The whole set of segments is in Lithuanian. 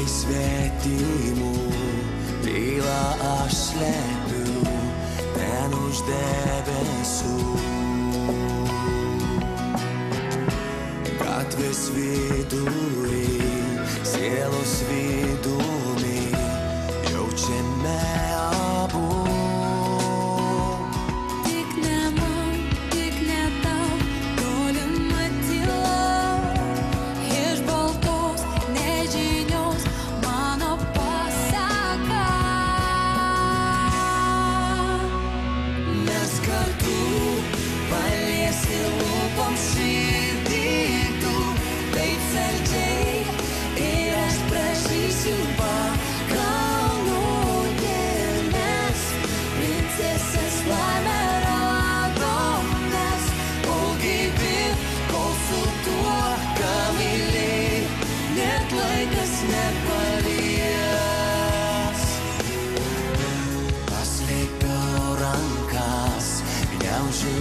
svetimų tylą aš slepiu ten už debesų. Gatvės vidury, sielos vidumi jaučiame abu. Tik ne man, tik ne tau, tolima tyla. Iš baltos nežinios mano pasaka. Mes kartu paliesi lūpom širdį tu, taip saldžiai, ir aš prašysiu pakalnų dėmes. Princesės laimę radom mes, kol gyvi, kol su tuo, ką myli, net laikas nepalies. Paslėpiau rankas, gniaužiu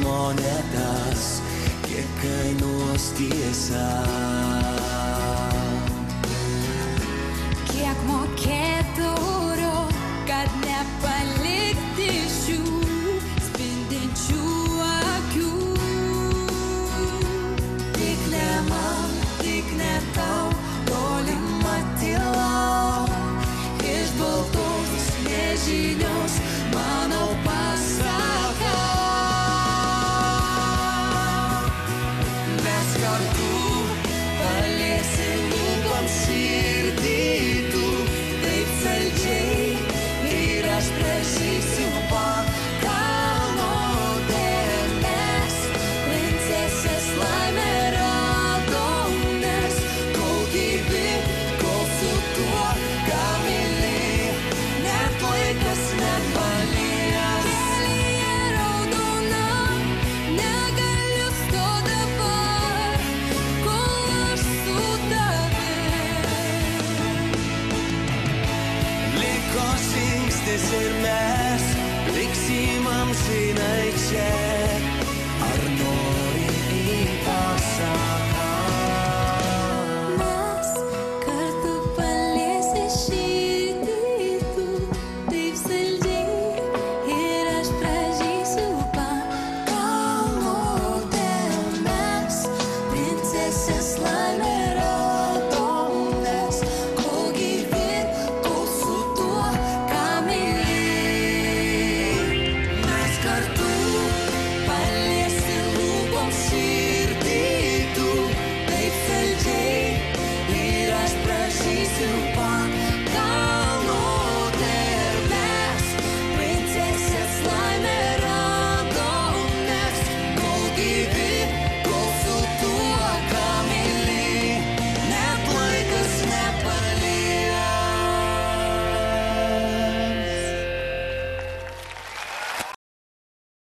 monetas, kiek kainuos tiesa. Kiek mokėtų, kad nepalikti šių spindinčių akių. Tik ne man, tik ne tau, tolima tyla. Iš baltos nežinios mano pasaka. Mes kartu paliesi lūpom širdį tu, taip saldžiai, ir aš prašysiu pakalno dėmes. Princesės laimę radom mes, kol gyvi, kol su tuo, ką myli, net laikas nepalies. Kelyje raudona, negaliu stot dabar, kol aš su tavim. Liko žingsnis ir mes liksim amžinai čia.